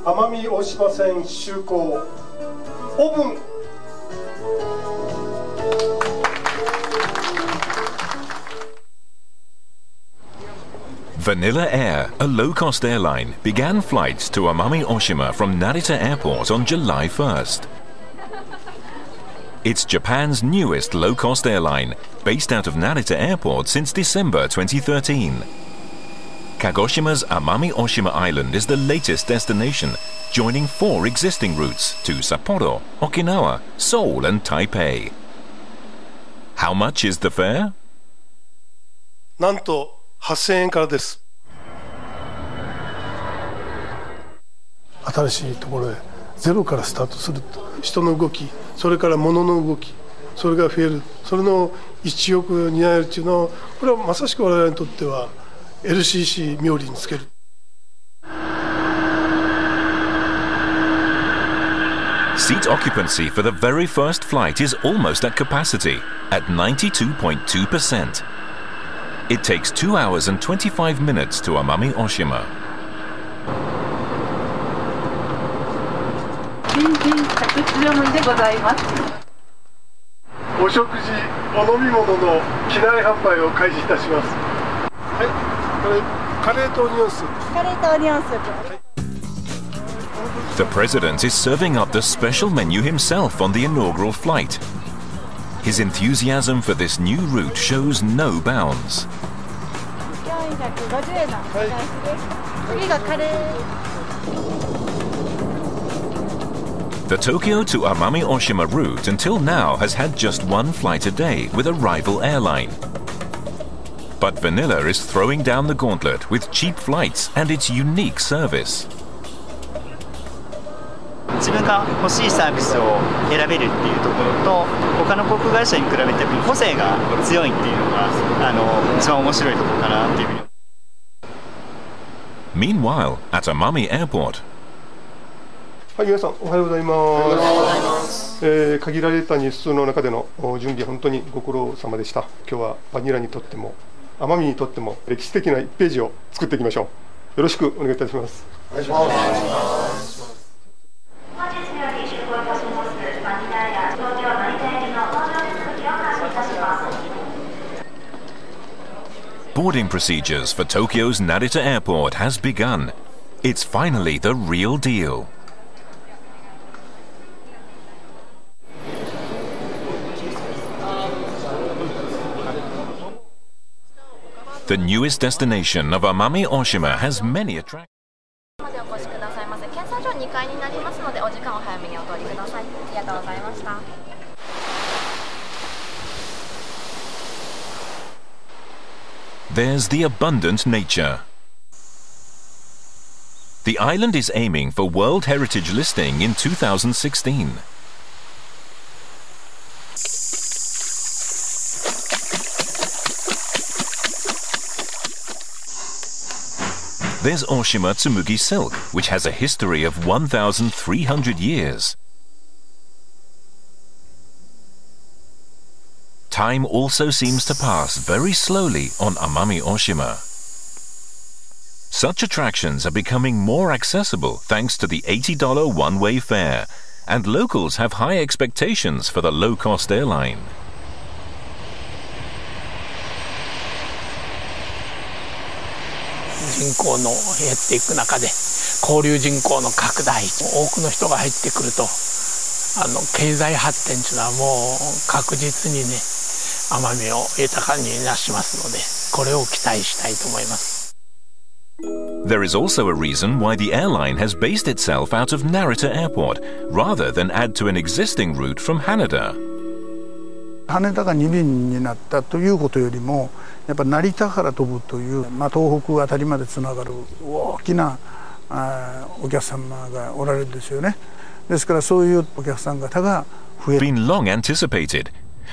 奄美大島線就航オープン。Vanilla Air, a low-cost airline, began flights to Amami Oshima from Narita Airport on July 1st. It's Japan's newest low-cost airline, based out of Narita Airport since December 2013. Kagoshima's Amami Oshima Island is the latest destination, joining 4 existing routes to Sapporo, Okinawa, Seoul and Taipei. How much is the fare? なんと8000円からです。新しいところでゼロからスタートする。人の動き、それから物の動き、それが増える、それの一翼を担えるというのは、これはまさしく我々にとっては LCC 冥利につける。Seat occupancy for the very first flight is almost at capacity, at 92.2%. It takes 2 hours and 25 minutes to Amami Oshima. お食事、お飲み物の機内販売を開始いたします。はい、これカレーとオニオンスープ。カレーとオニオンスープ。The president is serving up the special menu himself on the inaugural flight. His enthusiasm for this new route shows no bounds. The Tokyo to Amami Oshima route until now has had just 1 flight a day with a rival airline. But Vanilla is throwing down the gauntlet with cheap flights and its unique service. 自分が欲しいサービスを選べるっていうところと、他の航空会社に比べて個性が強いっていうのが一番面白いところかなっていうふうに。Meanwhile, at Amami Airport. はい、皆さんおはようございます。限られた日数の中での準備、本当にご苦労様でした。今日はバニラにとっても奄美にとっても歴史的な1ページを作っていきましょう。よろしくお願いいたします。お願いします。Boarding procedures for Tokyo's Narita Airport has begun. It's finally the real deal. The newest destination of Amami Oshima has many attractions. There's the abundant nature. The island is aiming for World Heritage listing in 2016. There's Oshima Tsumugi silk, which has a history of 1,300 years. Time also seems to pass very slowly on Amami Oshima. Such attractions are becoming more accessible thanks to the $80 one-way fare, and locals have high expectations for the low-cost airline. 人口の減っていく中で交流人口の拡大、多くの人が入ってくると経済発展というのはもう確実にね奄美を豊かになしますので、これを期待したいと思います。 There is also a reason why the airline has based itself out of Narita Airport rather than add to an existing route from Haneda. 羽田が2便になったということよりも、やっぱ成田から飛ぶという、東北あたりまでつながる大きなお客様がおられるんですよね。ですからそういうお客さん方が増える。Been long anticipated,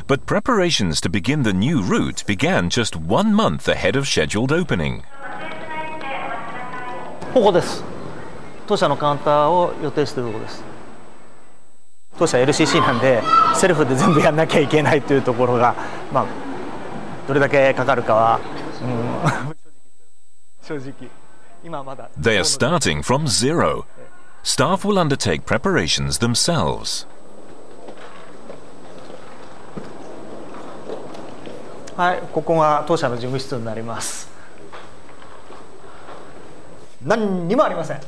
but preparations to begin the new route began just 1 month ahead of scheduled opening. ここです。当社のカウンターを予定しているところです。当社 LCC なんでセルフで全部やんなきゃいけないというところが、どれだけかかるかは、正直今まだ。 They are starting from zero. staff will undertake preparations themselves. はい、ここが当社の事務室になります。何にもありません。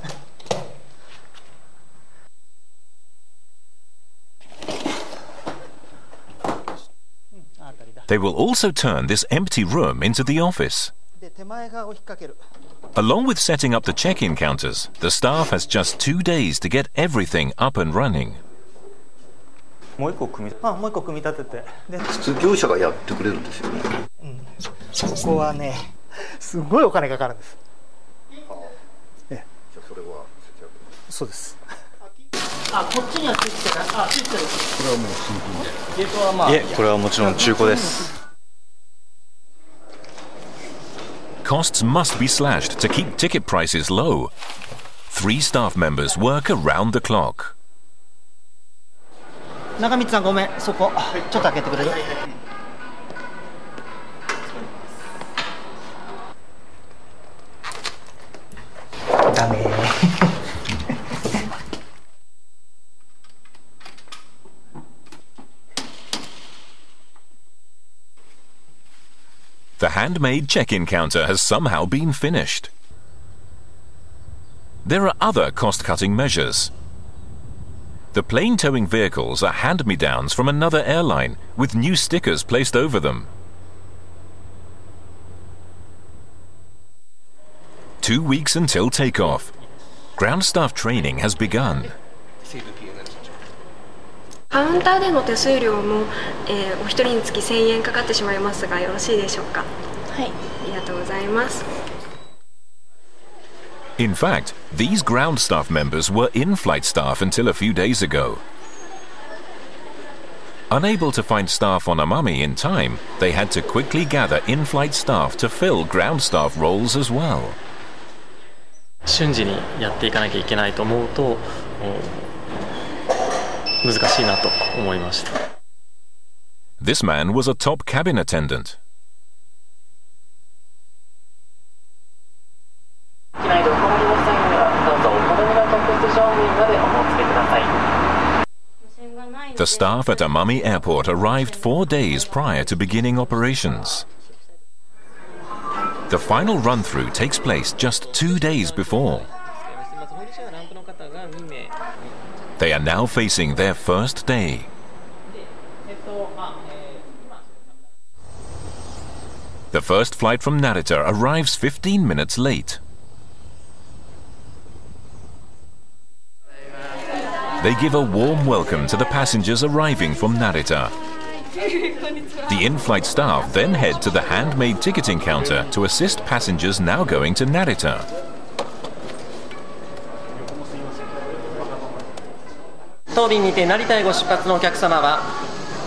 They will also turn this empty room into the office. Along with setting up the check-in counters, the staff has just 2 days to get everything up and running. もう一個組み立てて、で普通業者がやってくれるんですよね。ここはね、すごいお金かかるんです。じゃあそれは節約。そうです。あ、こっちにはついてない。あ、ついてる。これはもう新品で。ゲートはまあ。いえ、これはもちろん中古です。Costs must be slashed to keep ticket prices low. 3 staff members work around the clock. 中光さんごめん、そこちょっと開けてくれる？だね。The handmade check-in counter has somehow been finished. There are other cost-cutting measures. The plane towing vehicles are hand-me-downs from another airline with new stickers placed over them. 2 weeks until takeoff. Ground staff training has begun. カウンターでの手数料も、お一人につき1000円かかってしまいますがよろしいでしょうか。はい、ありがとうございます。In fact, these ground staff members were in-flight staff until a few days ago. Unable to find staff on Amami in time, they had to quickly gather in-flight staff to fill ground staff roles as well. 瞬時にやっていかなきゃいけないと思うと難しいなと思いました。This man was a top cabin attendant. The staff at Amami Airport arrived 4 days prior to beginning operations. The final run-through takes place just 2 days before. They are now facing their first day. The first flight from Narita arrives 15 minutes late. They give a warm welcome to the passengers arriving from Narita. The in-flight staff then head to the handmade ticketing counter to assist passengers now going to Narita. 当便にて成田へご出発のお客様は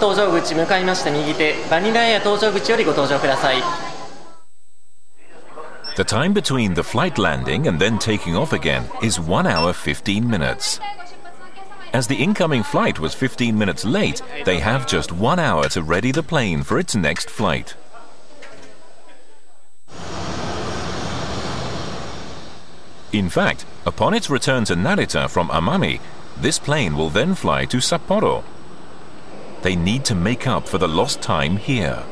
搭乗口向かいまして右手バニラエア搭乗口よりご搭乗ください。 The time between the flight landing and then taking off again is 1 hour 15 minutes. As the incoming flight was 15 minutes late, they have just 1 hour to ready the plane for its next flight. In fact, upon its return to Narita from Amami, this plane will then fly to Sapporo. They need to make up for the lost time here.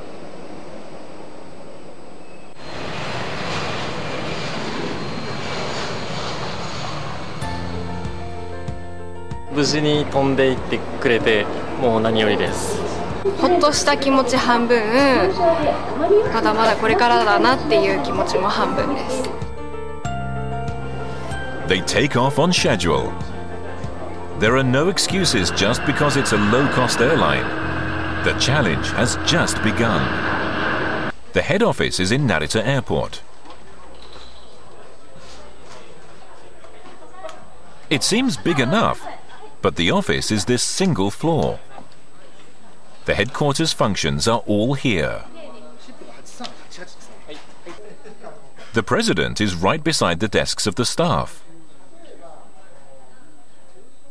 無事に飛んでいってくれてもう何よりです。ほっとした気持ち半分、まだまだこれからだなっていう気持ちも半分です。They take off on schedule. There are no excuses just because it's a low-cost airline. The challenge has just begun. The head office is in Narita Airport. It seems big enough, but the office is this single floor. The headquarters functions are all here. The president is right beside the desks of the staff.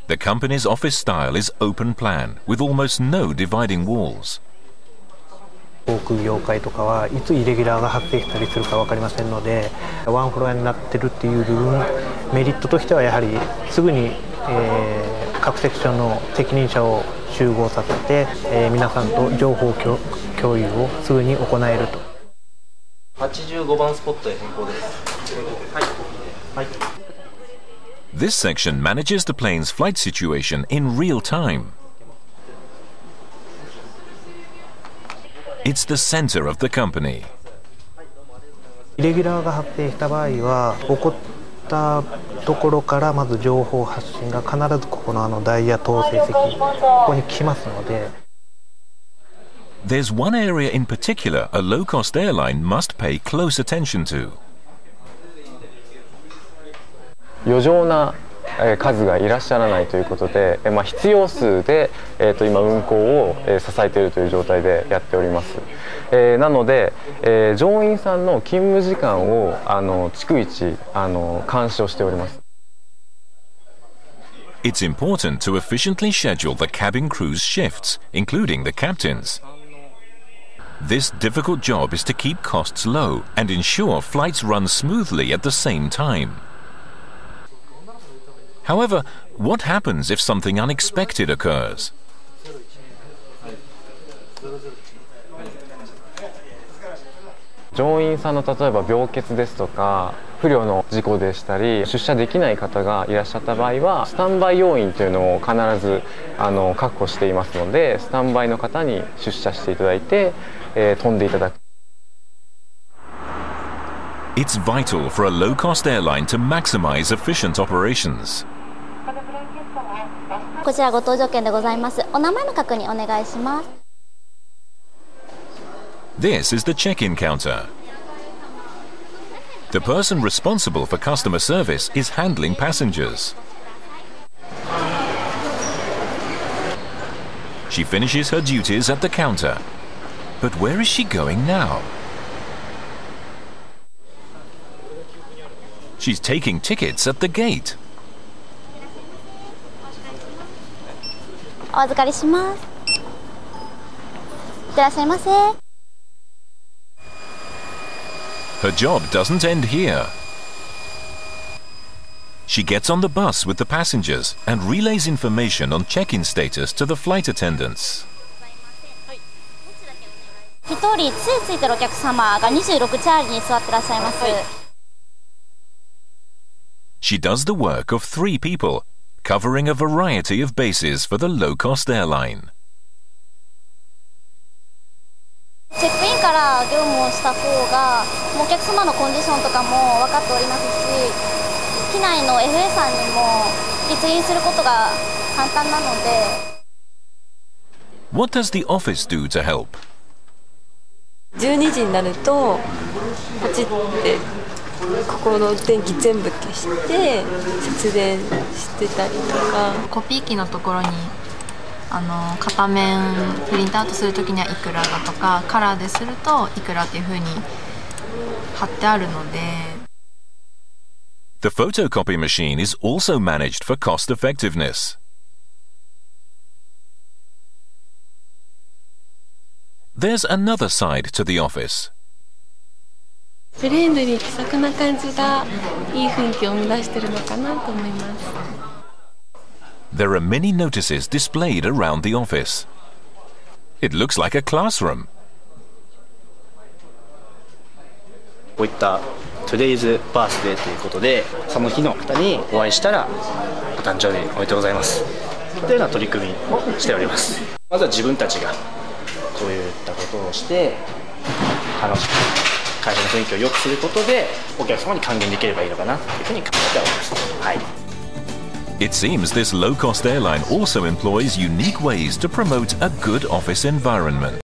The company's office style is open plan, with almost no dividing walls. 航空業界とかはいつイレギュラーが発生したりするか分かりませんので、ワンフロアになってるっていう部分メリットとしてはやはりすぐに、各セクションの責任者を集合させて、皆さんと情報共有をすぐに行えると。85番スポットへ変更です。はい。はい。This section manages the plane's flight situation in real time. It's the center of the company. イレギュラーが発生した場合は、起こったところからまず情報発信が必ずここのダイヤ統制席、ここに来ますので。There's one area in particular a low-cost airline must pay close attention to. 余剰な数がいらっしゃらないということで、必要数で、今運航を支えているという状態でやっております。なので、乗員さんの勤務時間を逐一監視をしております。It's important to efficiently schedule the cabin crew's shifts, including the captain's. This difficult job is to keep costs low and ensure flights run smoothly at the same time. However, what happens if something unexpected occurs? 乗員さんの例えば病欠ですとか不慮の事故でしたり出社できない方がいらっしゃった場合はスタンバイ要員というのを必ず確保していますので、スタンバイの方に出社していただいて、飛んでいただく。It's vital for a low-cost airline to maximize efficient operations. こちらご搭乗券でございます。お名前の確認お願いします。This is the check-in counter. The person responsible for customer service is handling passengers. She finishes her duties at the counter. But where is she going now? She's taking tickets at the gate. お預かりします。いってらっしゃいませ。Her job doesn't end here. She gets on the bus with the passengers and relays information on check-in status to the flight attendants. 一人杖ついてるお客様が26チャーリーに座ってらっしゃいます。She does the work of 3 people, covering a variety of bases for the low-cost airline. チェックインから業務をした方がお客様のコンディションとかも分かっておりますし、機内の FA さんにも実印することが簡単なので。What does the office do to help? 12時になるとポチってここの電気全部消して節電してたりとか、コピー機のところに片面プリントアウトするときにはいくらだとか、カラーでするといくらっていうふうに貼ってあるので。The photocopy machine is also managed for cost effectiveness. There's another side to the office. フレンドリー気さくな感じがいい雰囲気を生み出しているのかなと思います。There are many notices displayed around the office. It looks like a classroom. こういった Today's Birthday ということで、その日の方にお会いしたらお誕生日おめでとうございますというような取り組みをしております。まずは自分たちがこういったことをして楽しく会社の雰囲気を良くすることでお客様に還元できればいいのかなというふうに考えております。はい。It seems this low-cost airline also employs unique ways to promote a good office environment.